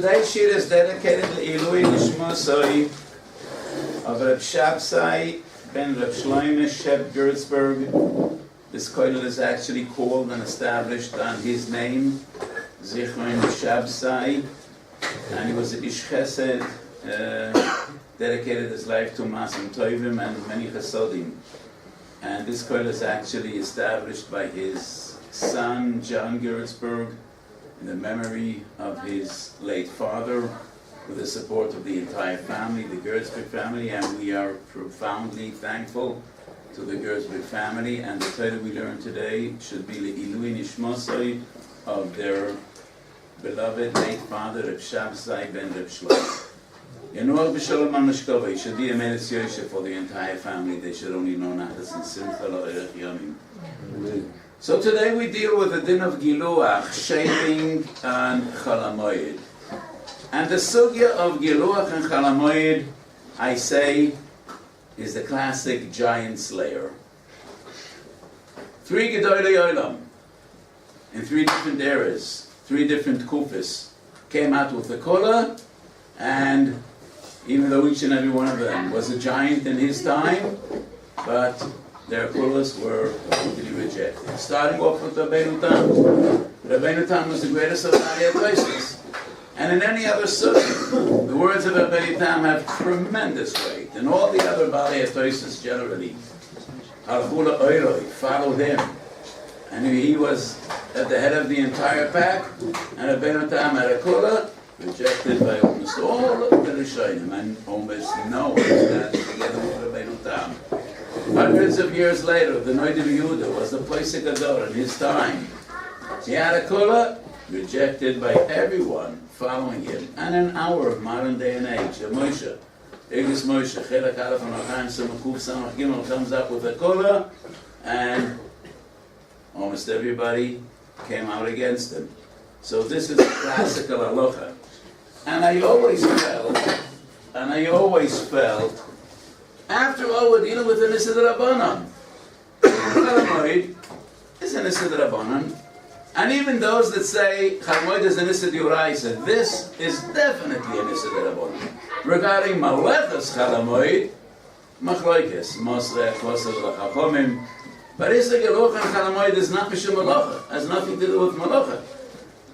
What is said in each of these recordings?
today's shir is dedicated to Ilui Nishmasai of Reb Shabsai ben Reb Shloime Sheb Gertzberg. This kollel is actually called and established on his name, Zichron Shabsai, and he was an Ish Chesed, dedicated his life to Masim Tovim and many Chesodim. And this kollel is actually established by his son, John Gertzberg, in the memory of his late father, with the support of the entire family, the Gertzberg family, and we are profoundly thankful to the Gertzberg family. And the title we learned today should be Le'ilui Nishmasai of their beloved late father, Reb Shabsai ben Reb Shlomo. Yenuach b'shalom al neshkova. It should be a Meretz Yosef for the entire family. They should only know Nachas and Simcha la'erech yomim. So today we deal with the din of Giluach, shaving and HaMoed. And the sugya of Giluach and HaMoed, I say, is the classic giant slayer. Three Gedolei Olam, in three different eras, three different kufis, came out with the kola, and even though each and every one of them was a giant in his time, but their kulas were completely rejected. Starting off with Rabbeinu Tam. Rabbeinu Tam was the greatest of Baalei HaTosfos. And in any other sukkah, the words of Rabbeinu Tam have tremendous weight. And all the other Baalei HaTosfos generally, Halchula Oiroi, followed him. And he was at the head of the entire pack, and Rabbeinu Tam had a kula, rejected by almost all of the Rishonim, and almost no one standing together with Rabbeinu Tam. Hundreds of years later, the Noid of Yehuda was the Poisek Ador in his time. He had a kula, rejected by everyone following him. And in our modern day and age, Moshe, Igis Moshe, Chelak Aleph and Achaim Samakuf Samach Gimel comes up with a kula, and almost everybody came out against him. So this is a classical halacha. And I always felt, after all, we're dealing with an Issa D'Rabbanan. HaMoed is an Issa D'Rabbanan. And even those that say HaMoed is an Issa D'Oraisa, this is definitely an Issa D'Rabbanan. Regarding Malechas HaMoed, Machloikes, Mosrech, Kosev, L'Chachomim. But Issa Geluch and HaMoed is not Mishum Malacha, has nothing to do with Malacha.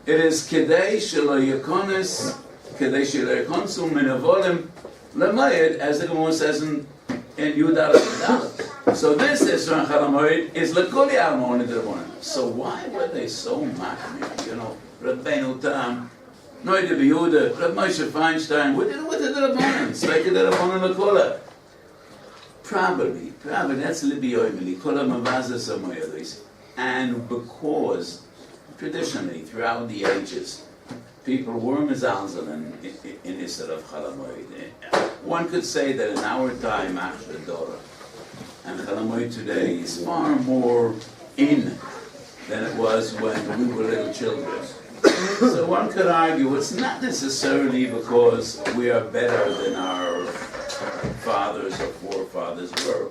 It is Kedei Shelo Yekonis, Kedei Shelo Yekonsum Minavolim L'Moed, as the Gemara says in Yudal. So this is from HaMoed is L'Kuli Almon D'Rabbanan. So why were they so machmir? You know, Rabbeinu Tam, Noid of Yehuda, Reb Moshe Feinstein, what did the D'Rabbanan? It's like the D'Rabbanan L'Kola. Probably, that's Libi Oimeli, Kola Mavaza Samoyadis. And because traditionally, throughout the ages, people were mezalzel in Isser of HaMoed. One could say that in our time, Achra Dora, and HaMoed today is far more in than it was when we were little children. So one could argue it's not necessarily because we are better than our fathers or forefathers were.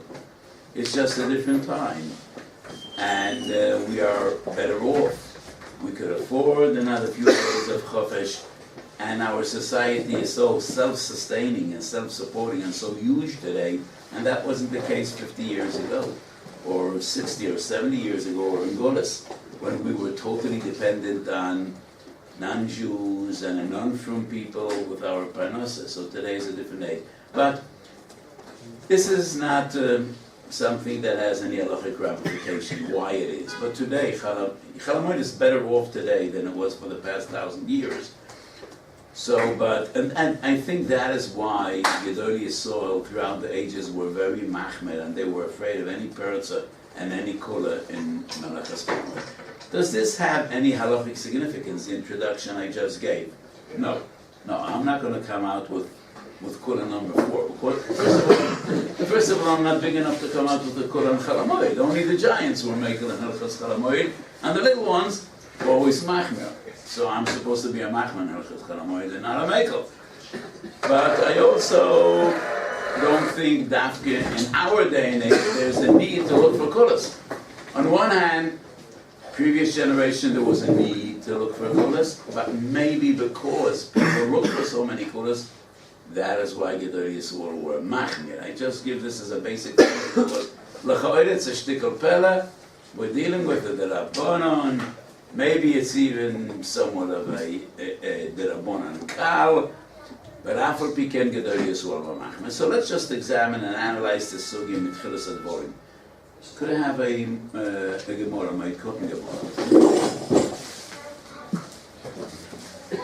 It's just a different time. And we are better off. We could afford another few days of chofesh, and our society is so self-sustaining and self-supporting and so huge today, and that wasn't the case 50 years ago, or 60 or 70 years ago, or in Golis, when we were totally dependent on non-Jews and non-from people with our parnasa. So today is a different age. But this is not something that has any halachic ramification, why it is. But today, HaMoed is better off today than it was for the past 1,000 years. So, and I think that is why Gedolei Yisrael throughout the ages were very machmer, and they were afraid of any peretza and any kula in Melechas HaMoed. Does this have any halachic significance, the introduction I just gave? No, I'm not going to come out with kula number 4. First of all, I'm not big enough to come out with the kula and HaMoed. Only the giants were making the Hilchas HaMoed, and the little ones were always machmer. So I'm supposed to be a machmer in Hilchas HaMoed and not a mekel. But I also don't think that in our day and age there's a need to look for kulas. On one hand, previous generation there was a need to look for kulas, but maybe because people look for so many kulas, that is why Gedol Yisrael were machmir. I just give this as a basic thing. L'cha'oid, it's a shtickle pella. We're dealing with the Rabbanon. Maybe it's even somewhat of a Rabbanon Kal. But after Piken Gedol Yisrael were machmir. So let's just examine and analyze this sugi mit Chilas Advorim. Could I have a Gemara, my cooking Gemara?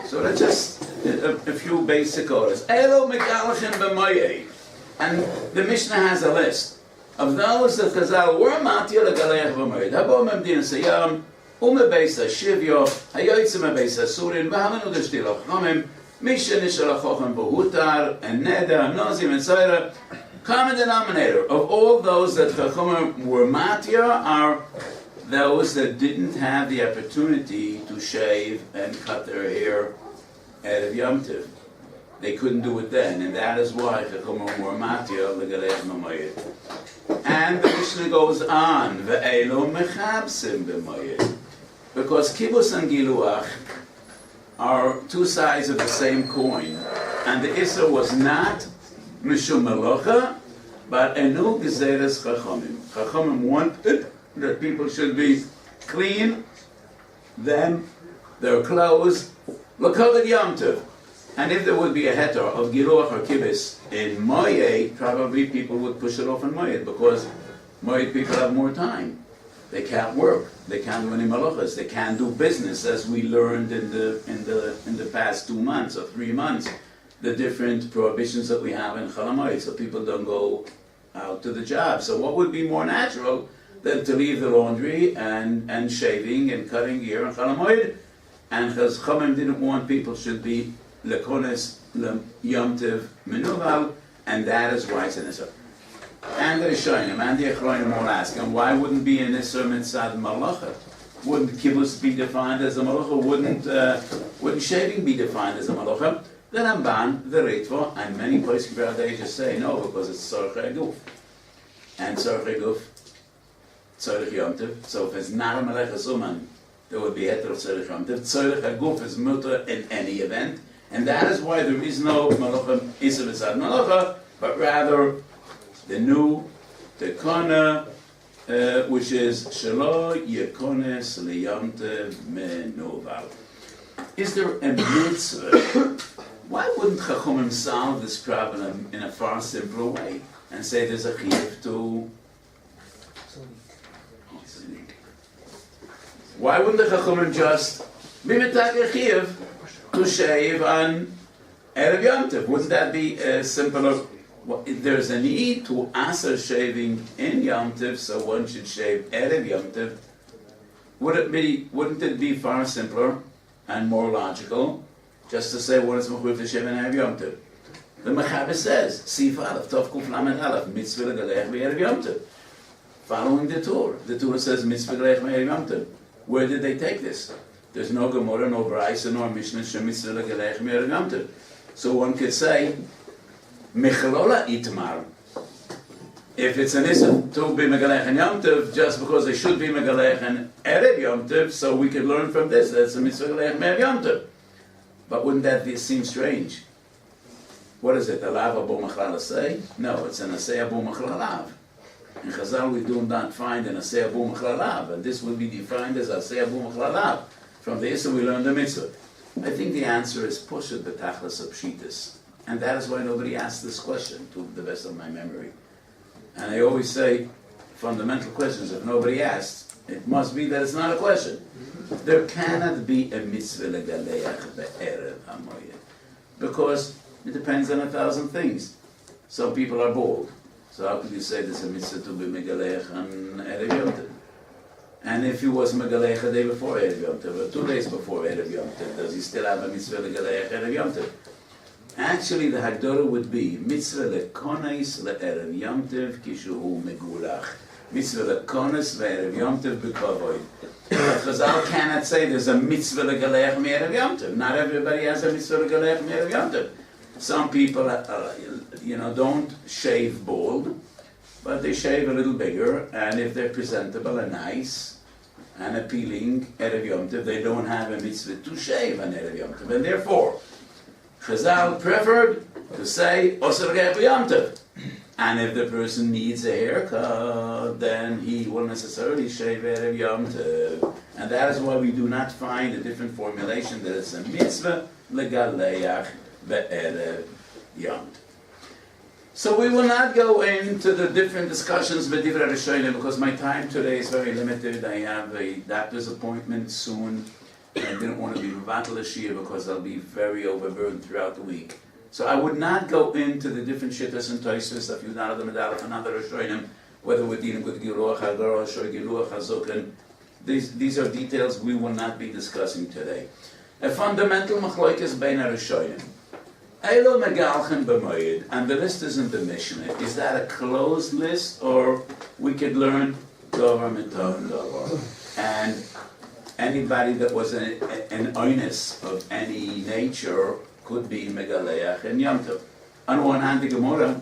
So let's just, a few basic orders. Elo megalachin b'moyeh. And the Mishnah has a list of those that Chazal were matir legalech b'moyeh. Habo memdin seyam, umebeis ha'shivyo, hayoytze mebeis ha'surin, v'hamenu d'shtil ha'chomim, misha nishal ha'chochem b'hutar, and neder, nozim, and tzayra. Common denominator of all those that Chachamim were matir are those that didn't have the opportunity to shave and cut their hair at Yom Tov. They couldn't do it then, and that is why Chachamim were matir legalech b'moyed. And the Mishnah goes on, ve'elo mechabsim b'moyed, because kibbutz and giluach are two sides of the same coin, and the Issa was not Mishum Malocha, but Enu Gezeres Chachamim. Chachamim wanted that people should be clean, them, their clothes, L'Kavod Yom Tov. And if there would be a heter of Giluach or Kibbutz in Moyed, probably people would push it off in Moyed, because Moyed people have more time. They can't work. They can't do any malachas. They can't do business, as we learned in the past 2 months or 3 months. The different prohibitions that we have in HaMoed, so people don't go out to the job. So what would be more natural than to leave the laundry and shaving and cutting gear in HaMoed? And because Chachamim didn't want people should be lekones yom tiv menuval, and that is why it's an Isser. And the Rishonim and the Achronim all asking, why wouldn't be an Isser mitzad malacha? Wouldn't kibbutz be defined as a malacha? Wouldn't shaving be defined as a malacha? The Ramban, the Ritva, and many places they just say no, because it's Tzorech Guf. And Tzorech Guf, Tzorech Yom Tov. So if it's not a Melech Suman, there would be Heter of Tzorech Yom Tov. Tzorech Guf is mutter in any event, and that is why there is no Malacha Isav Tzad Malacha, but rather the new Tekana, which is Shelo Yekones Liyom Tov Menuval. Is there a mitzvah? Why wouldn't Chachamim solve this problem in a far simpler way and say there's a chiyuv to? Why wouldn't the Chachamim just be mitak a chiyuv to shave on Erev Yom Tov? Wouldn't that be simpler? Well, if there's a need to aser shaving in Yom Tov, so one should shave Erev Yom Tov. Wouldn't it be far simpler and more logical just to say what is mechuyev to shave in Erev Yom Tov? The Mechaber says, Sif Aleph, Tov Kuf Lamed Aleph, mitzvah legalech be'erev Yom Tov. Following the Torah says mitzvah legalech be'erev Yom Tov. Where did they take this? There's no Gemara, no Weiss, nor Mishnah, shem mitzvah legalech be'erev Yom Tov. So one could say, Mechalola Itmar. If it's an issue to be Megalech and Yom Tov, just because they should be Megalech and Erev Yom Tov, so we could learn from this, that's a mitzvah Megalech and Erev Yom Tov. But wouldn't that seem strange? What is it, Alav Abu Machlal say? No, it's an Asay Abu Machlalav. In Chazal we do not find an Asay Abu Machlalav, and this will be defined as Asay Abu Machlalav. From the Issa we learn the mitzvah. I think the answer is Pushat B'tachlas Apshitas. And that is why nobody asked this question, to the best of my memory. And I always say, fundamental questions, if nobody asks, it must be that it's not a question. There cannot be a mitzvah legaleach be'erev HaMoed, because it depends on 1,000 things. Some people are bald, so how could you say there's a mitzvah to be megaleach on Erev Yom Tov? And if he was megaleach a day before Erev Yom Tov, or 2 days before Erev Yom Tov, does he still have a mitzvah legaleach Erev Yom Tov? Actually, the Hagdorah would be mitzvah lekonis le'erev Yom Tov kishuhu megulach. Mitzvah lekonis le'erev Yom Tov b'kavod. Chazal cannot say there's a mitzvah legaleach me'erev Yom Tov. Not everybody has a mitzvah legaleach me'erev Yom Tov. Some people, don't shave bald, but they shave a little bigger, and if they're presentable and nice, and appealing Erev Yom Tov, they don't have a mitzvah to shave on Erev Yom Tov. And therefore, Chazal preferred to say, Osir Ge'er Yom Tov. And if the person needs a haircut, then he will necessarily shave Erev Yom Tov. And that is why we do not find a different formulation that it's a mitzvah legaleach be'erev Yom Tov. So we will not go into the different discussions with Divrei Rishonim because my time today is very limited. I have a doctor's appointment soon. And I didn't want to be Mevatel Shia because I'll be very overburdened throughout the week. So I would not go into the different shittas and toisus of Yudana the Medalach and other Rishonim, whether we're dealing with Giluach HaGarosh or Giluach HaZoken. These are details we will not be discussing today. A fundamental machlokes bein HaRishonim. Eilo megalchen b'moed, and the list is in the Mishnah. Is that a closed list, or we could learn Dovar Mitov Dovar? And anybody that was an oinus of any nature could be Megaleach and Yom Tov. On one hand, the Gemara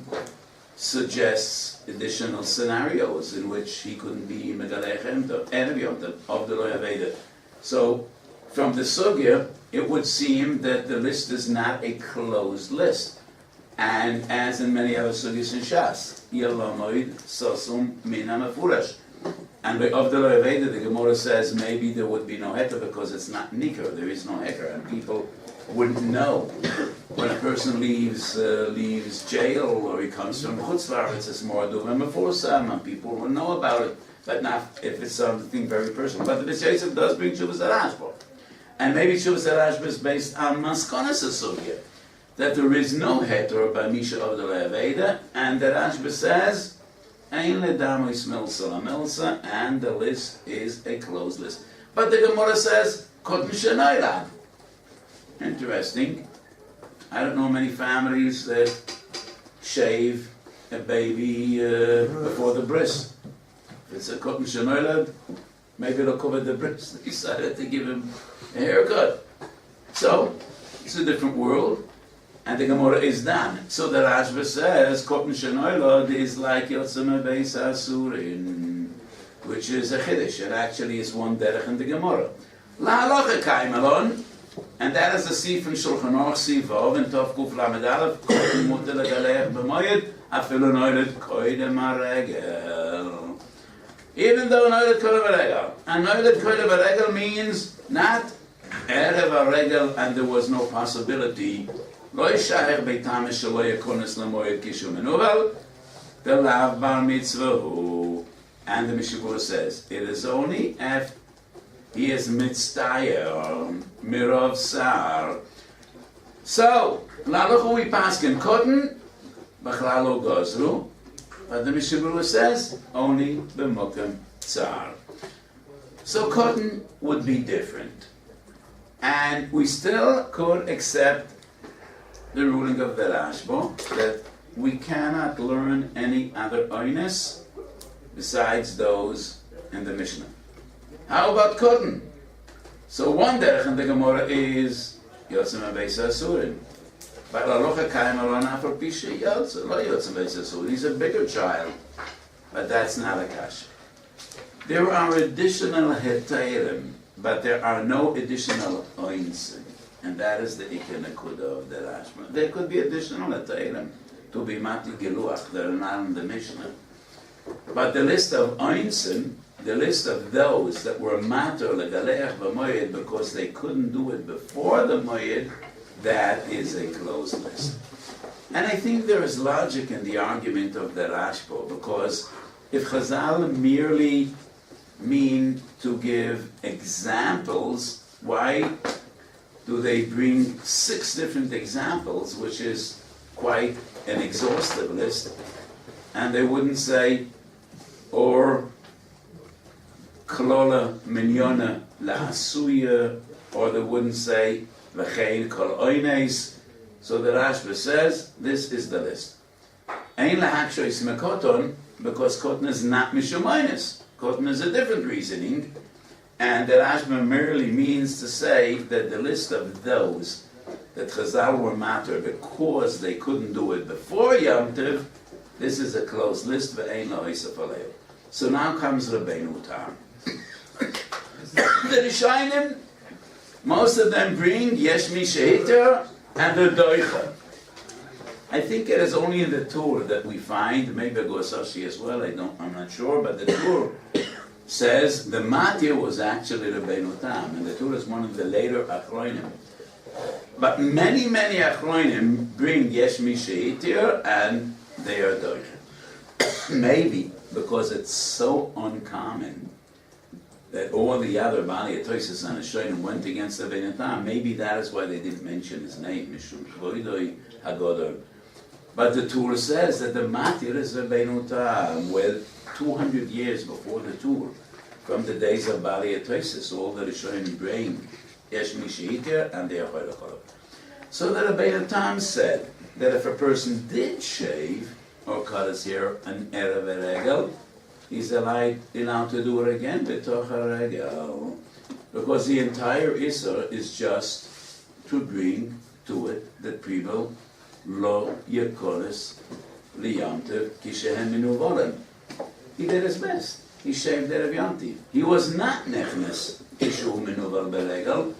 suggests additional scenarios in which he couldn't be Megaleach and Yom Tov of the Lo Yaveda. So, from the Sugya, it would seem that the list is not a closed list. And as in many other Sugyas in Shas, HaMoed Sosum Mina Mefurash. And of the Lo Yaveda, the Gemara says maybe there would be no heter because it's not nikar, there is no heter, and people wouldn't know. When a person leaves jail or he comes from Chutz La'aretz, it's more Duvim Mefursam, and people will know about it, but not if it's something very personal. But the Beis Yosef does bring Shuvas HaRashba. And maybe Shuvas HaRashba is based on Maskonas HaSugya, that there is no heter by Misha of the Lo Yaveda, and the Rashba says, Ein ledam ismilsa lamilsa, and the list is a closed list. But the Gemara says, Kotten Shenoilad. Interesting. I don't know many families that shave a baby before the bris. If it's a Kotten Shenoilad, maybe it'll cover the bris. They decided to give him a haircut. So, it's a different world. And the Gemara is done. So the Rashba says, Kotten Shenoilad is like Yotzim Beis Asurin, which is a Chiddush. It actually is one derech in the Gemara. La halacha kaimelon, and that is the Sif in Shulchan Aruch Sivov and Tov Kuf Lamed Aleph, Kotten Mutter Legaleach B'moyed, Afilu Noiled Koidem HaRegel. Even though Noiled Koidem HaRegel, and Noiled Koidem HaRegel means not Erev HaRegel, and there was no possibility Lo yishaher beitam shelo yakonis lamoyed kishu menuvel, the lav bar mitzvahu. And the Mishabur says, it is only after he is mitztayer, mirov sar. So, laluchu we paskin kotten, b'chlalo gozru, but the Mishabur says, only b'mokem tsar. So kotten would be different. And we still could accept the ruling of the Rashba that we cannot learn any other oines besides those in the Mishnah. How about Kotten? So one derech in the Gemara is Yotzim Beis Asurin. But Larocha Kaim Alana for Pisha Yotzim, Lo Yotzim Beis Asurin. He's a bigger child, but that's not a kasha. There are additional hetairim, but there are no additional oines. And that is the Ikar Nekuda of the Rashba. There could be additional Atayim to be Mati Giluach that are not in the Mishnah. But the list of Einsen, the list of those that were Mater Legaleach B'moyed because they couldn't do it before the Moyed, that is a closed list. And I think there is logic in the argument of the Rashba, because if Chazal merely mean to give examples, why do they bring 6 different examples, which is quite an exhaustive list, and they wouldn't say, or klola minyona la'asuya, or they wouldn't say v'chein kol oines. So the Rashba says, this is the list. Ein lahakshois mekoton, because koton is not mishum oines. Koton is a different reasoning. And the Rashba merely means to say that the list of those that Chazal were matter because they couldn't do it before Yom Tov, this is a closed list. So now comes Rabbeinu Tam. The Rishonim, most of them bring Yesh Mi Sheiter and the Doicha. I think it is only in the Tur that we find, maybe Gosashi as well, I'm not sure, but the Tur says the Matir was actually Rabbeinu Tam, and the Tur is one of the later Achronim. But many Achronim bring Yesh Mi Sheiter and they are Doicha. Maybe because it's so uncommon that all the other Bali Atoises and Hashonim went against Rabbeinu Tam. Maybe that is why they didn't mention his name, Mishum Chvoidoi Hagodol. But the Tur says that the Matir is Rabbeinu Tam, well, 200 years before the Tur, from the days of Bali Atoises, all the Rishonim bring Yesh Mi Sheiter and they are Choylachol. So the Rabbeinu Tam said that if a person did shave or cut his hair an Erev Regel, he's allowed to do it again b'toch HaRegel, because the entire Isser is just to bring to it that people lo yekolis liyamtiv kishehem minuvolim. He did his best. He shaved Erev Yom. He was not nechnes kishu minuval beregel.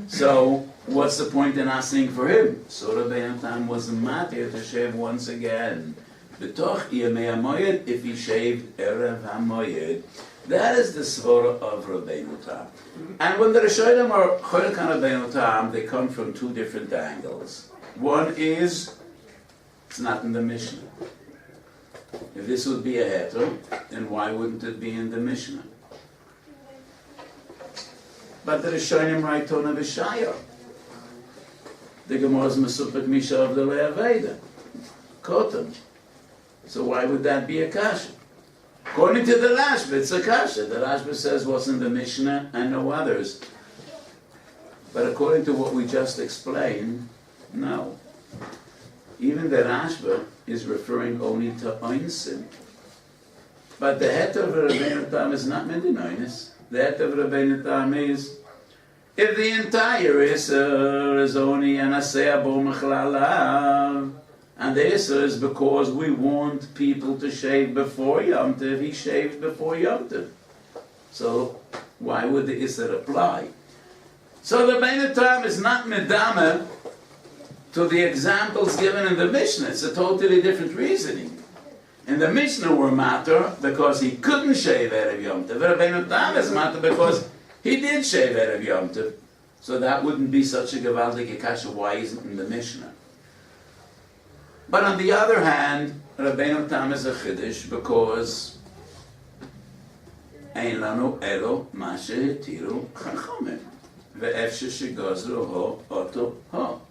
So what's the point in asking for him? So Rabbeinu Tam was matir to shave once again. B'toch yemei HaMoed, if he shaved Erev HaMoed. That is the svara of Rabbeinu Tam. And when the Rishonim are Cholek on Rabbeinu Tam, they come from two different angles. One is, it's not in the Mishnah. If this would be a heter, then why wouldn't it be in the Mishnah? But the Rishonim write on a Vishayah. The Gemara is Mesupek Misha of the Le'aveda. Kotam. So why would that be a kasha? According to the Rashba, it's a kasha. The Rashba says what's in the Mishnah and no others. But according to what we just explained, no. Even the Rashba is referring only to Einsim. But the het of Rabbeinu Tam is not Medinoinis. The het of Rabbeinu Tam is, if the entire Isser is only an Aseh Bo Mechlalav, and the Isser is because we want people to shave before Yom Tov, he shaved before Yom Tov. So why would the Isser apply? So the Rabbeinu Tam is not Medama to the examples given in the Mishnah. It's a totally different reasoning. In the Mishnah we're matter because he couldn't shave Erev Yom Tov. Rabbeinu Tam is matter because he did shave Erev Yom Tov. So that wouldn't be such a Gevaldik Akasha. Why isn't in the Mishnah? But on the other hand, Rabbeinu Tam is a Chiddush because Ein lanu elo ma shehitiru chachamim ve'efshe shegozru ho oto ho.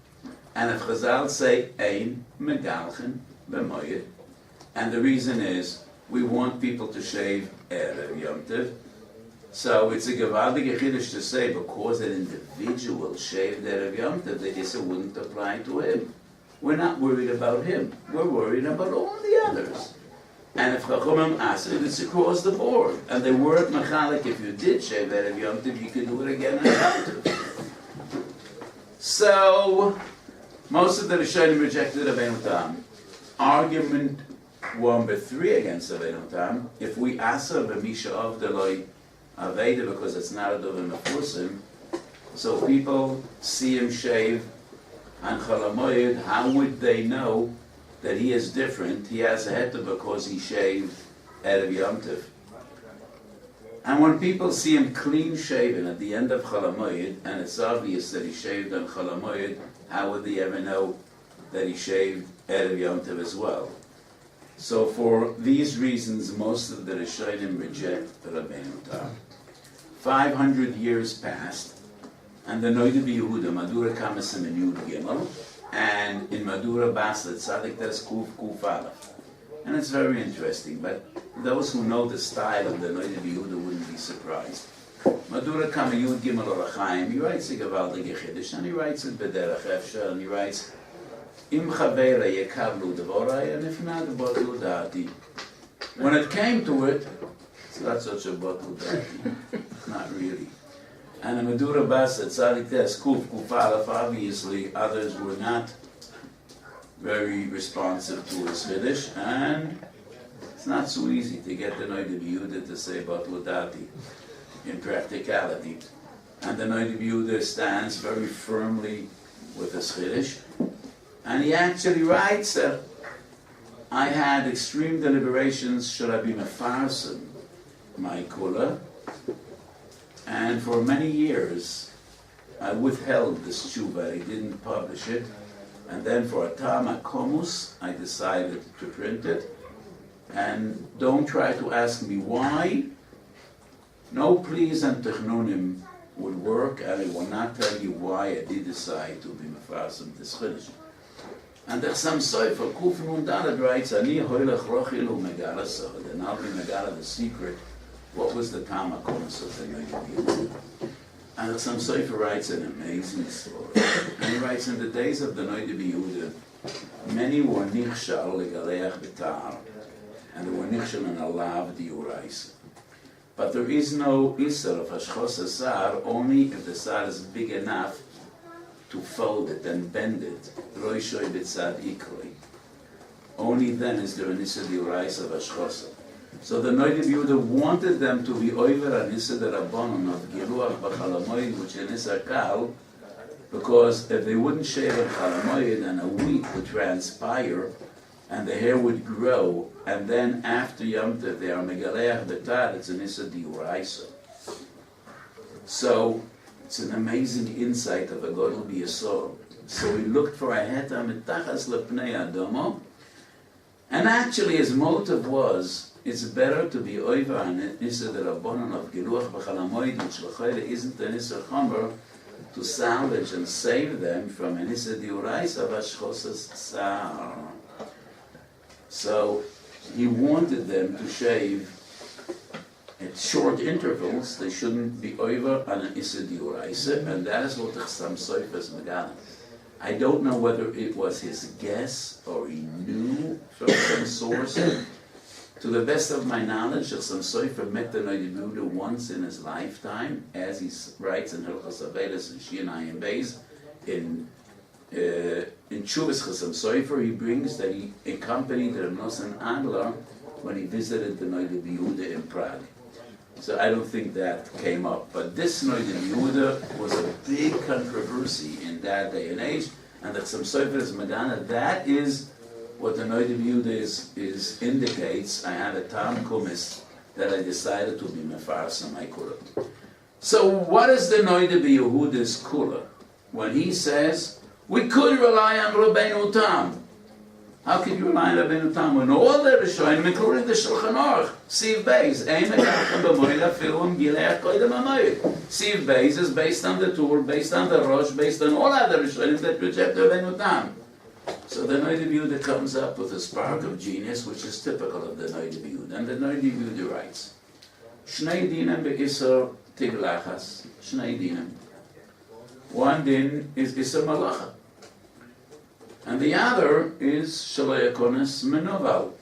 And if Chazal say Ein megalchen b'moyed, and the reason is we want people to shave Erev Yom Tov, so it's a Gevaldik Chiddush to say because an individual shaved Erev Yom Tov, the Issa wouldn't apply to him. We're not worried about him. We're worried about all the others. And if Chachamim ask it, it's across the board. And they were at Machalik, if you did shave Erev Yom Tov, you could do it again on Yom Tov. So, most of the Rishonim rejected Rabbeinu Tam. Argument number 3 against Rabbeinu Tam, if we asa b'misha of the loy aveda because it's not a dovim mefursim, so people see him shave and Chol HaMoed, how would they know that he is different? He has a heter because he shaved Erev Yom Tov. And when people see him clean shaven at the end of Chol HaMoed, and it's obvious that he shaved on Chol HaMoed, how would they ever know that he shaved Erev Yom Tov as well? So for these reasons, most of the Rishonim reject Rabbeinu Tam. 500 years passed, and the Noida B'Yehuda, Madura Kamasim in Yud Gimel, and in Madura Baslet, Tzadik Tes Kuf Kuf Aleph. And it's very interesting, but those who know the style of the Noida B'Yehuda wouldn't be surprised. Madura Kama Yud Gimel Orachaim, he writes a Gevaldik Chiddush, and he writes it B'derech Efshar, and he writes, Im Chavera Yekavlu Devorai, and if not, Botlu Dati. When it came to it, it's not such a Botlu Dati, not really. And the Madura Basset, Tzadik Tes, Kuf, Kuf Aleph, obviously others were not very responsive to his Chiddush, and it's not so easy to get the Noida B'Yehuda to say Botlu Dati. in practicality. And the Noida Yehuda stands very firmly with his Chiddush. And he actually writes that I had extreme deliberations, should I be mefarsim my kula? And for many years, I withheld this tshuva. I didn't publish it. And then for a Tama Komus, I decided to print it. And don't try to ask me why. No pleas and technunim would work, and I will not tell you why I did decide to be mefarsim this Chiddush. And there's some Sefer, Kuf Nun Daled writes, Ani hoilech rochil hu megala sod, and I'll be megala the secret. What was the Tama Komus of the Noida Yehuda? And there's some Sefer writes an amazing story. And he writes, in the days of the Noida Yehuda, many were nichshal legaleach b'tar, and they were nichshal in a lav diuraisa. But there is no isser of hashchos asar only if the sar is big enough to fold it and bend it. Roishoy b'tzad ikroi. Only then is there an isser diuraisa of hashchos. So the Noida Yehuda wanted them to be over an isser derabanan of giluach b'chalamoid, which is isser kal, because if they wouldn't shave on HaMoed and a week would transpire and the hair would grow, and then after Yom Tov they are megaleach betar, it's an issa diuraisa. So it's an amazing insight of a Godel B'Yisor. So we looked for a heta mitachas lepnei adomo, and actually his motive was, it's better to be over an issa derabanan of giluach b'chalamoid, which l'chayre isn't an issa chomer, to salvage and save them from an issa diuraisa v'ashchosas tsar. So he wanted them to shave at short intervals. They shouldn't be over on an issa diuraisa, and that is what the Chassam Sofer is megala. I don't know whether it was his guess or he knew from some source. To the best of my knowledge, Chassam Sofer met the Noida Yehuda once in his lifetime, as he writes in Hilchos Avelis and Shinayim Beis. In Chuvas Chassam Sofer, he brings that he accompanied Rav Nosson Adler when he visited the Noida Yehuda in Prague. So I don't think that came up. But this Noida Yehuda was a big controversy in that day and age, and that Chassam Sofer is Madana. That is what the Noida Yehuda indicates. I had a Tam Kumis that I decided to be mefarsim my kula. So what is the Noida Yehuda's kula? When he says, we could rely on Rabbeinu Tam. How can you rely on Rabbeinu Tam when all the Rishonim, including the Shulchan Aruch, Siv Beis, Ein Mekachem B'Moed Afilum Gileach Koydem HaMoed. Siv Beis is based on the Tur, based on the Rosh, based on all other Rishonim that reject Rabbeinu Tam. So the Noida Yehuda comes up with a spark of genius, which is typical of the Noida Yehuda. And the Noida Yehuda writes, Shnei Dinam Be'Isor Tiglachas, Shnei Dinam. One din is Isser Malacha. And the other is Shalei Akonis Menoval.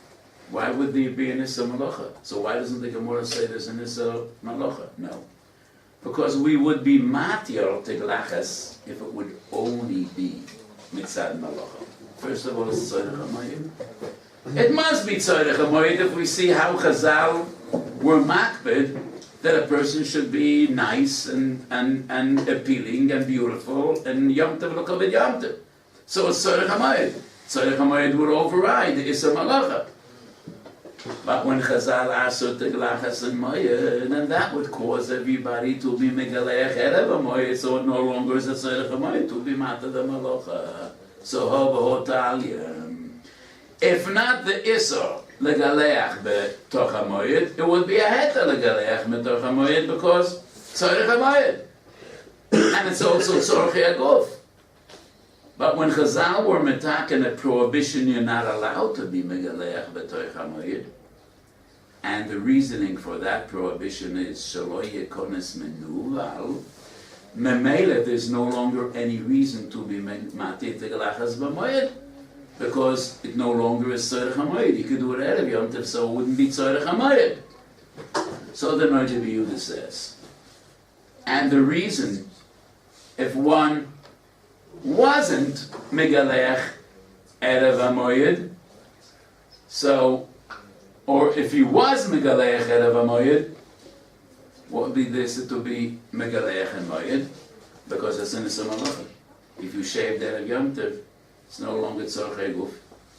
Why would there be an Isser Malacha? So why doesn't the Gemara say there's an Isser Malacha? No. Because we would be Matir Tiglachas if it would only be Mitzad Malacha. First of all, it's Tzorech HaMoed. It must be Tzorech HaMoed if we see how Chazal were makbid that a person should be nice and appealing and beautiful and Yom Tov l'koved Yom Tov. So it's Tzorech HaMoed. Tzorech HaMoed would override the Isser Malacha. But when Chazal asur teglachas and moed, then that would cause everybody to be megaleach erev HaMoed, so it no longer is a Tzorech HaMoed to be mata the Malacha. So ho b'hotaliyam. If not the Isser legaleach b'toch HaMoed, it would be a heta legaleach b'toch HaMoed because Tzorech HaMoed. And it's also Tzorech HaGuf. But when Chazal were metaken a prohibition, you're not allowed to be megaleach b'toch HaMoed. And the reasoning for that prohibition is shelo yekones menuval. Memele, there's no longer any reason to be matir teglachas b'moed, because it no longer is tzorech HaMoed. You could do it erev Yom Tov, so it wouldn't be tzorech HaMoed. So the Noida Yehuda says, and the reason, if one wasn't megaleach erev HaMoed, so, or if he was megaleach erev HaMoed, What would be this? It would be Megaleach and HaMoed, because it's an Issa Malacha. If you shave that of Yom Tov, it's no longer Tzorech Eguf,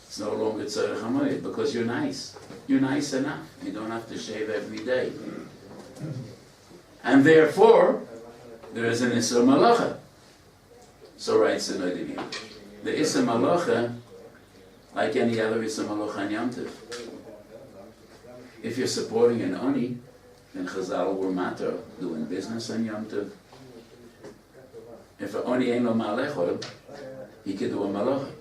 it's no longer Tzorech HaMoed, because you're nice. You're nice enough. You don't have to shave every day. And therefore, there is an Issa Malacha. So writes the HaMoed. The Issa Malacha, like any other Issa Malacha on Yom Tov. If you're supporting an Oni, then Chazal were matter, doing business on Yom Tov. If an Oni ain't no Malechol, he could do a Malacha.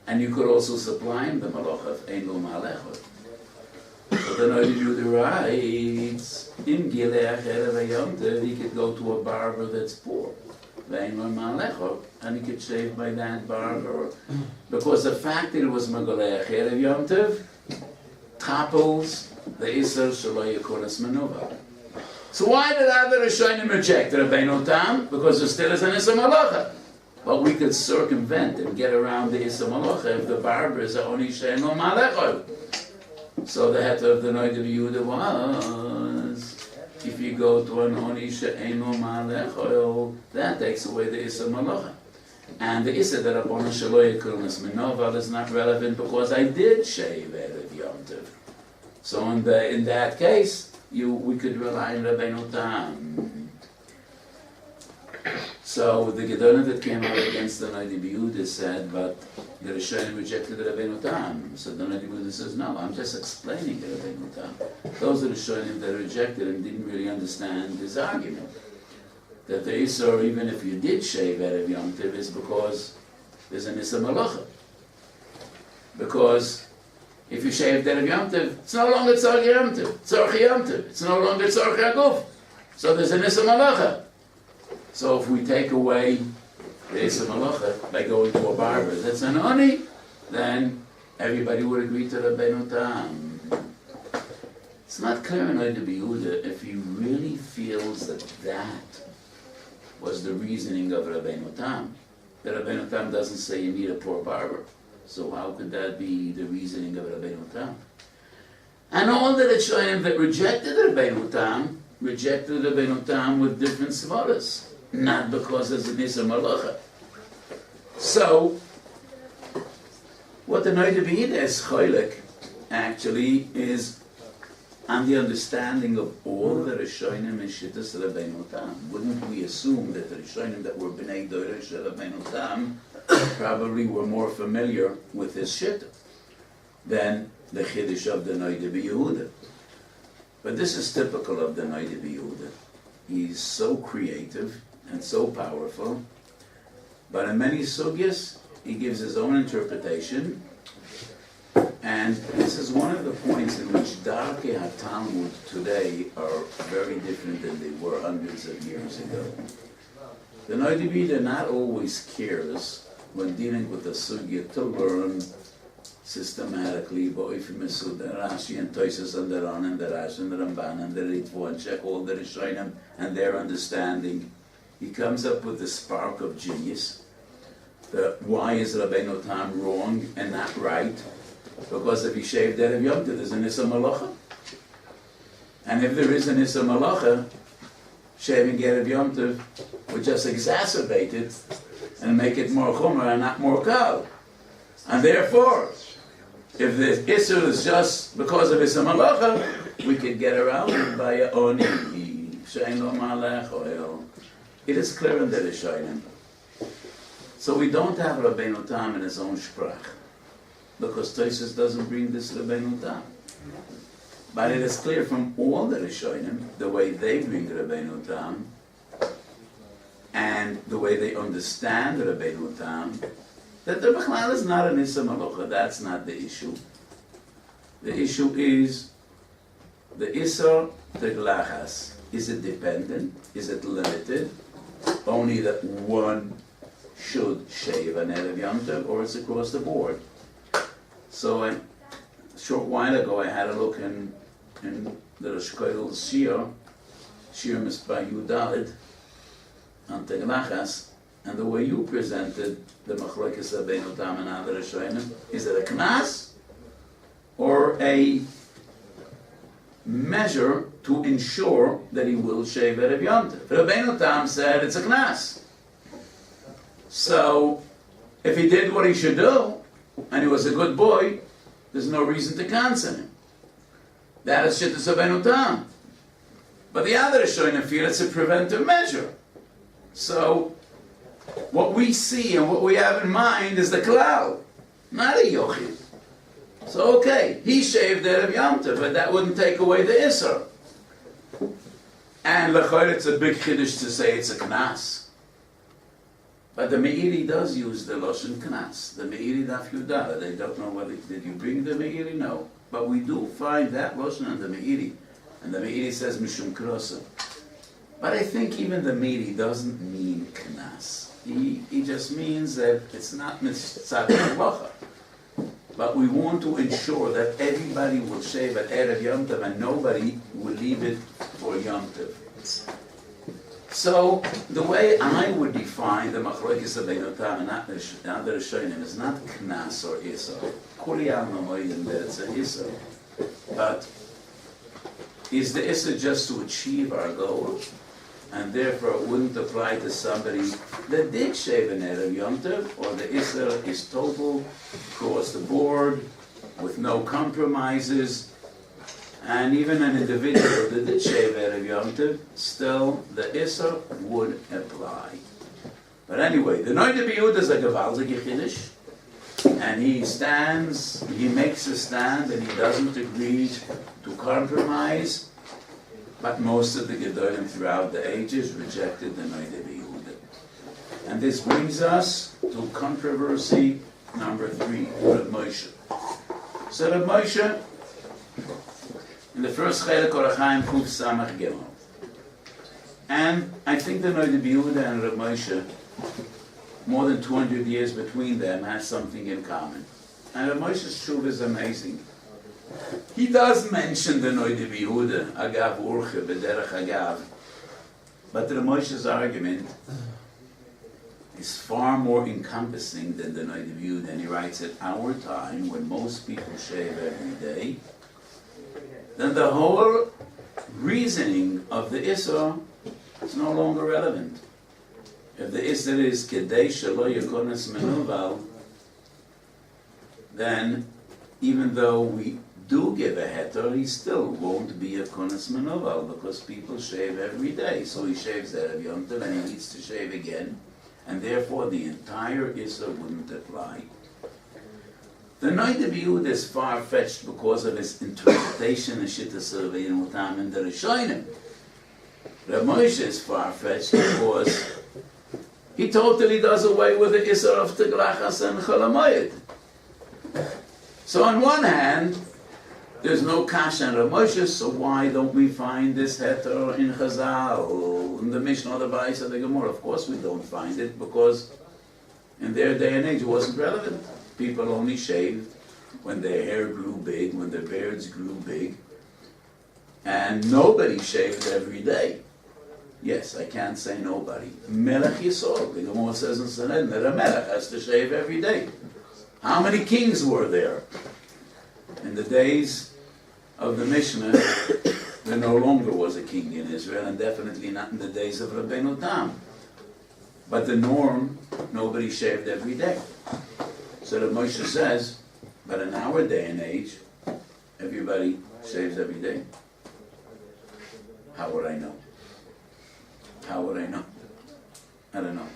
And you could also supply him the Malacha if ain't no Malechol. So the Noid Yehuda writes, in Gileach Erev Yom Tov, he could go to a barber that's poor. Ain't no Malechol, and he could shave by that barber. Because the fact that it was Megaleach Erev Yom Tov topples the Isser Shaloi Yakunas Menuva. So why did other Rishonim reject Rabbeinu Tam? Because there still is an Isser Malacha. But we could circumvent and get around the Isser Malacha if the barbers are only Sheino Malechol. So the head of the Noid of Yehuda was, if you go to an Oni Sheino Malechol, that takes away the Isser Malacha. And the Isser that Rabbeinu Shaloi Yakunas Menuva is not relevant because I did shave Erev Yom Tov. So in that case, we could rely on Rabbeinu Tam. So the Gedolah that came out against the Noid Yehuda said, but the Rishonim rejected the Rabbeinu Tam. So the Noid Yehuda says, no, I'm just explaining the Rabbeinu Tam. Those are the Rishonim that rejected and didn't really understand his argument. That the Isser, even if you did shave Erev Yom Tov, is because there's an Isser Malacha. Because if you shave Erev Yom Tov, it's no longer Tzorech Yom Tov, Tzorech Yom Tov. It's no longer Tzorech Aguf. So there's an Isser Malacha. So if we take away the Isser Malacha by going to a barber that's an Oni, then everybody would agree to Rabbeinu Tam. It's not clear in Noid Yehuda if he really feels that that was the reasoning of Rabbeinu Tam. The Rabbeinu Tam doesn't say you need a poor barber. So how could that be the reasoning of Rabbeinu Tam? And all the Rishonim that rejected Rabbeinu Tam with different svaras, not because there's an Isser Malacha. So, what the Noid Yehuda is Cholik actually is on the understanding of all the Rishonim and Shittas Rabbeinu Tam. Wouldn't we assume that the Rishonim that were Bnei Doresh Rabbeinu Tam probably were more familiar with his Shittah than the Chiddush of the Noid Yehuda? But this is typical of the Noid Yehuda. He's so creative and so powerful, but in many sugyas he gives his own interpretation. And this is one of the points in which Darkei HaTalmud today are very different than they were hundreds of years ago. The Noid Yehuda not always cares when dealing with a sugya to learn systematically, Rashi and Tosfos and the Ran and the Rashi and the Ramban and the Ritva and check all the Rishonim and their understanding. He comes up with the spark of genius. Why is Rabbeinu Tam wrong and not right? Because if he shaved Erev Yom Tov, there's an Isser Malacha. And if there is an Isser Malacha, shaving Erev Yom Tov would just exacerbate it and make it more Chomer and not more Kal. And therefore, if the Isser is just because of Isser Malacha, we could get around it by a Oni, Sheino Malech Oil. It is clear in the Rishonim. So we don't have Rabbeinu Tam in his own Sprach, because Tosfos doesn't bring this Rabbeinu Tam. But it is clear from all the Rishonim, the way they bring Rabbeinu Tam, and the way they understand Rabbeinu Tam, that the Bechlal is not an Isser Malacha. That's not the issue. The issue is the Isser Teglachas. Is it dependent? Is it limited? Only that one should shave an Erev Yom Tov, or it's across the board? So a short while ago I had a look in the Rosh Kodel's Shir Mispah Yudalid on Teglachas, and the way you presented the Machlokes Rabbeinu Tam and other Rishonim, is it a knas or a measure to ensure that he will shave Erev Yom Tov. Rabbeinu Tam said it's a knas. So, if he did what he should do, and he was a good boy, there's no reason to cancel him. That is Shittas Rabbeinu Tam. But the other Rishonim feel it's a preventive measure. So, what we see and what we have in mind is the klal, not a yochid. So okay, he shaved Erev Yom Tov, but that wouldn't take away the Isser. And l'chayr, it's a big chiddush to say it's a knas. But the Meiri does use the Lashon knas. The Meiri Daf Yudala, they don't know whether, did you bring the Meiri? No. But we do find that Lashon in the Meiri. And the Meiri says Mishum Krosa. But I think even the Meiri doesn't mean knas. He just means that it's not mitzvah halacha. But we want to ensure that everybody will shave at Erev Yom Tov and nobody will leave it for Yom Tov. So the way I would define the Machlokes Rabbeinu Tam and other Rishonim is not knas or isor. Kuli HaMoed that it's a isor. But is the isor just to achieve our goal? And therefore it wouldn't apply to somebody that did shave an Erev Yom Tov, or the Isser is total, across the board, with no compromises, and even an individual that did shave Erev Yom Tov, still the Isser would apply. But anyway, the Noida B'Yud is a gewaltige Chiddush, and he makes a stand, and he doesn't agree to compromise. But most of the Gedolim throughout the ages rejected the Noida B'Yehuda. And this brings us to controversy number 3, Rav Moshe. So Rav Moshe, in the first Chelek Orach Chaim Kuf Samach Gimel. And I think the Noida B'Yehuda and Rav Moshe, more than 200 years between them, has something in common. And Rav Moshe's Shuv is amazing. He does mention the Noida B'Yehuda, Agav Urche, B'derech Agav. But Rav Moshe's argument is far more encompassing than the Noida B'Yehuda. And he writes, at our time, when most people shave every day, then the whole reasoning of the Isser is no longer relevant. If the Isser is Kedei Shelo Yekonas Menuval, then even though we do give a heter, he still won't be a konas menoval because people shave every day. So he shaves Erev Yom Tov and he needs to shave again, and therefore the entire Isser wouldn't apply. The Noida B'Yehuda is far-fetched because of his interpretation of Shittas Rabbeinu Tam and the Rishonim. Rav Moshe is far-fetched because he totally does away with the Isser of Teglachas and Chol HaMoed. So on one hand, there's no Kasha and Rav Moshe, so why don't we find this heter in Chazal, in the Mishnah, the Weiss, or the Gemara? Of course we don't find it, because in their day and age it wasn't relevant. People only shaved when their hair grew big, when their beards grew big, and nobody shaved every day. Yes, I can't say nobody. Melech Yisrael, the Gemara says in Sanhedrin that a Melech has to shave every day. How many kings were there? In the days of the Mishnah, there no longer was a king in Israel, and definitely not in the days of Rabbeinu Tam. But the norm, nobody shaved every day. So that Moshe says, but in our day and age, everybody shaves every day. How would I know? How would I know? I don't know.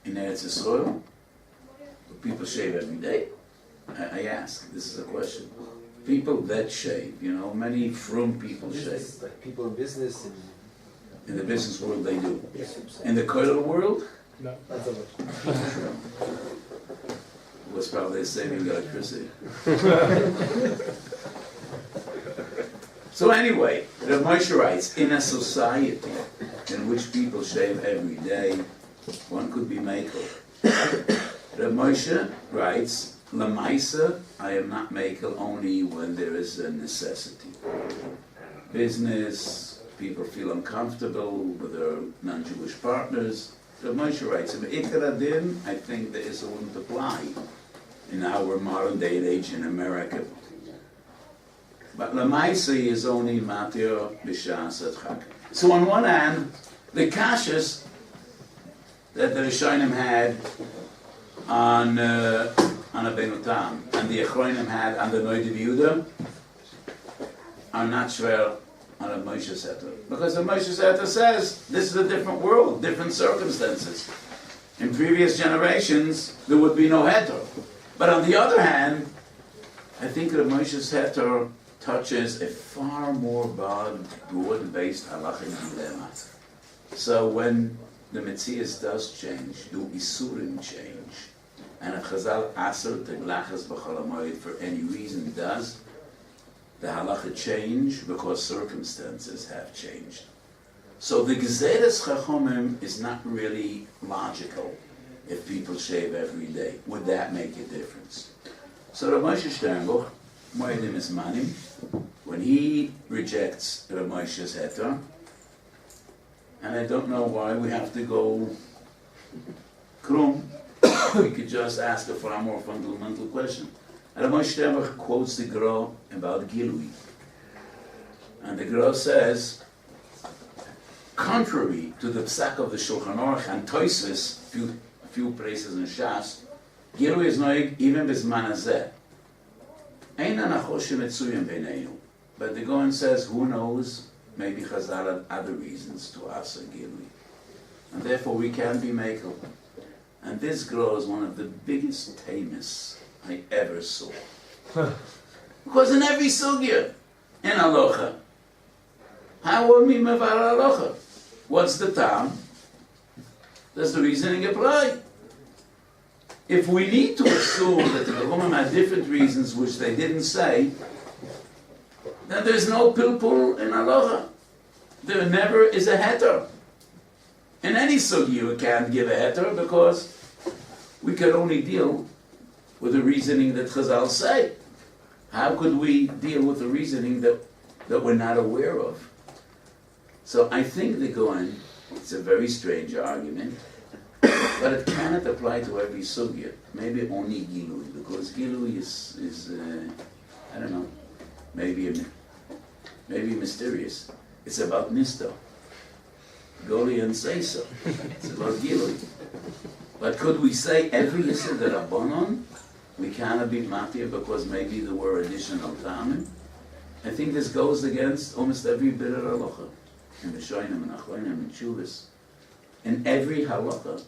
In Eretz Yisrael, people shave every day? I ask, this is a question. People that shave, many frum people shave. Like people in business. In the business world they do. In the kollel world? No, not so much. It was probably the same electricity. So anyway, Rav Moshe writes, in a society in which people shave every day, one could be makel. Rav Moshe writes, Lamaisa, I am not makel only when there is a necessity. Business, people feel uncomfortable with their non-Jewish partners. Rav Moshe writes, I think the Issa wouldn't apply in our modern day and age in America. But Lamaisi is only Matir B'Shas Chag. So on one hand, the kashas that the Rishonim had on Abenu Tam and the Achronim had on the Noid of Yehuda are not shver on a Moshe Seter. Because the Moshe Seter says this is a different world, different circumstances. In previous generations, there would be no heter. But on the other hand, I think that Moshe Seter touches a far more broad-based halachic dilemma. So when the Metzias does change, do Isurim change, and if Chazal Aser Teglachas B'chol HaMoed for any reason does, the halacha change because circumstances have changed. So the Gezeres Chachomim is not really logical if people shave every day. Would that make a difference? So Rav Moshe Sternbuch, Moedim is Manim, when he rejects Rav Moshe's heter, and I don't know why we have to go krum, we could just ask a far more fundamental question. Rav Moshe Sternbuch quotes the Gra about Gilui. And the Gra says, contrary to the psak of the Shulchan Aruch and Tosfos, a few places in Shas, Gilui is noig even b'zman hazeh. Ein anachoshim etzuyim b'neinu. But the Gaon says, who knows, maybe Chazal had other reasons to ask a Gilui. And therefore we can be makel. And this Gra is one of the biggest tamis I ever saw. Because in every sugya, in halacha, how will we mevar halacha? What's the time? Does the reasoning apply? If we need to assume that the Chachamim had different reasons which they didn't say, then there's no pilpul in halacha. There never is a heter. In any sugya you can't give a heter because we can only deal with the reasoning that Chazal say. How could we deal with the reasoning that we're not aware of? So I think the Goan, it's a very strange argument, but it cannot apply to every sugya. Maybe only Gilui, because Gilui is I don't know, maybe mysterious. It's about Nisto. Goli and say so. It's about Gilui. But could we say every Yisr that Rabbanon we cannot be matir because maybe there were additional tamim? I think this goes against almost every bit of halacha. In the Shoinim and Achronim and Chuvas. In every halacha,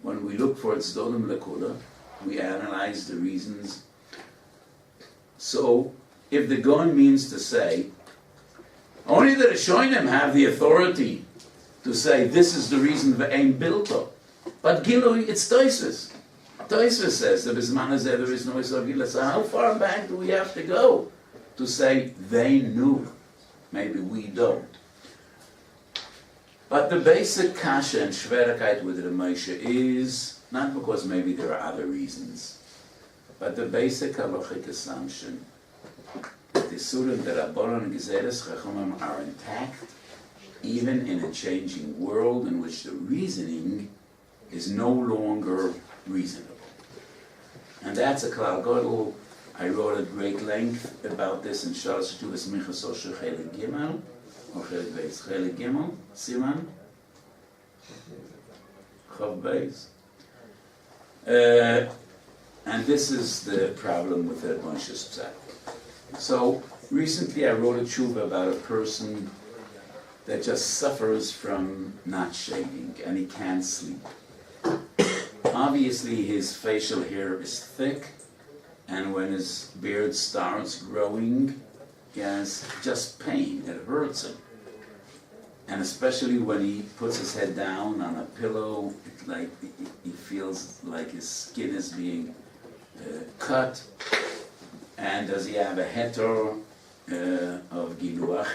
when we look for its Dolim Lekuda, we analyze the reasons. So, if the Gon means to say, only the Rishonim have the authority to say this is the reason v'ein bilto. But Gilui, it's Tosfos. Tosfos says that there is no Isor Gila. So how far back do we have to go to say they knew? Maybe we don't. But the basic kasha and shverikait with the Moshe is, not because maybe there are other reasons, but the basic halachic assumption that the Surim, the Rabbanon and Gezeres Chachamim are intact, even in a changing world in which the reasoning is no longer reasonable. And that's a klal gadol. I wrote at great length about this in Shalosh Tuvas Minchas Osher Chelik Gimel, or Chelik Beis, Chelik Gimel, Siman, Chav Beis. And this is the problem with the Moshe's psak. So recently I wrote a tshuva about a person that just suffers from not shaving and he can't sleep. Obviously his facial hair is thick, and when his beard starts growing, he has just pain, it hurts him. And especially when he puts his head down on a pillow, he feels like his skin is being cut. And does he have a heter of giluach?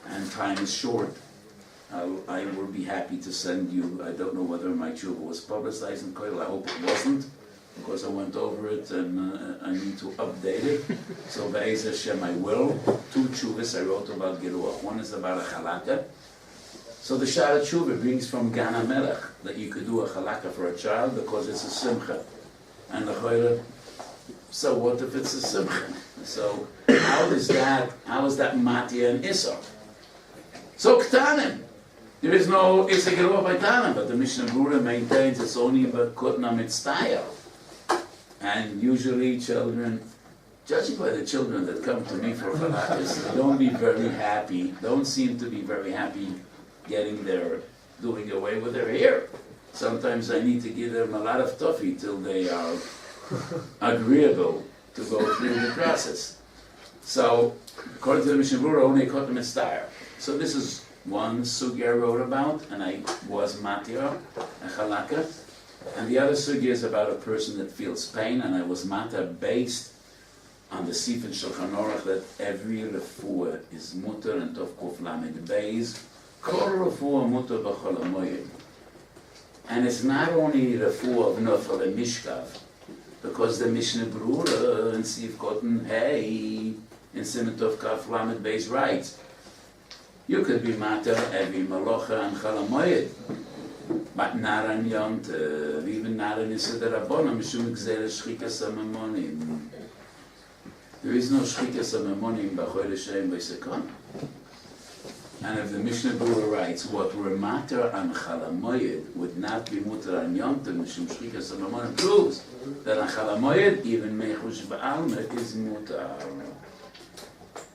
And time is short. I will be happy to send you, I don't know whether my tshuva was publicized in Chol, I hope it wasn't, because I went over it and I need to update it. So Be'ez Hashem I will. 2 tshuvas I wrote about giluach. One is about a chalaka. So the Shara Tshuva brings from Gan HaMelech that you could do a chalaka for a child because it's a simcha. And the Chayla, so what if it's a simcha? So how is that Matya and Issa? So Ktanim. There is no Issa Geruah by Tanim, but the Mishnah Berurah maintains it's only about Kutna Mitztaya. And usually children, judging by the children that come to me for Chalakas, they don't seem to be very happy doing away with their hair. Sometimes I need to give them a lot of toffee till they are agreeable to go through the process. So, according to the Mishnah Berurah, only Kutna Mitztaya. So this is one sugya I wrote about, and I was matir, a chalaka. And the other sugya is about a person that feels pain, and I was matir based on the Sif and Shulchan Aruch that every refuah is mutter and tov kuf lamed beis, kol refuah mutter b'chol HaMoed. And it's not only refuah of nofel and mishkav, because the Mishnah Berurah and Sif Kotten Hey in Siman Tov Kaf Lamed Beis writes, you could be matter every malocha and Chol HaMoed, but not on Yom Tov, even not on Issa D'Rabbanan, mishum gzera shchikas ha'mamonim. There is no shchikas ha'mamonim b'chol Hashem b'sekon. And if the Mishnah Berurah writes, what were matter on Chol HaMoed would not be mutter on Yom Tov, mishum shchikas ha'mamonim, proves that on Chol HaMoed, even mechush ba'alma is mutter.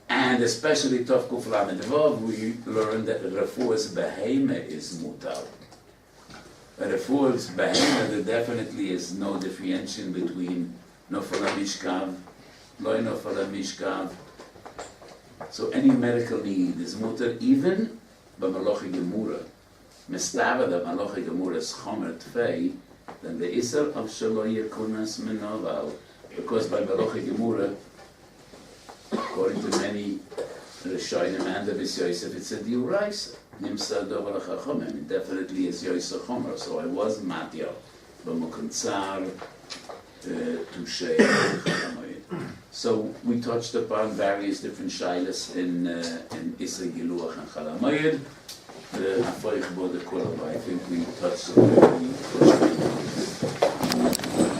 And especially Tov Kuf Lamed Vav, we learned that the refuah's behema is mutar. But refuah's behema, there definitely is no differentiation between nofel mishkav, loy nofel mishkav. So any medical need is mutar, even by Malochi Gemura. Mestava the Malochi Gemura is chomer tfei, then the isar of shelo yekunas menoval, because by Malochi Gemura, according to many Rishonim and the Vis Yosef, it's a diuraisa. Nimsa dover chachomim. It definitely is Yosef Chomer. So I was matya b'mukim tsar touche HaMoed. So we touched upon various different shilas in Issa Giluach and Chol HaMoed. I think we touched on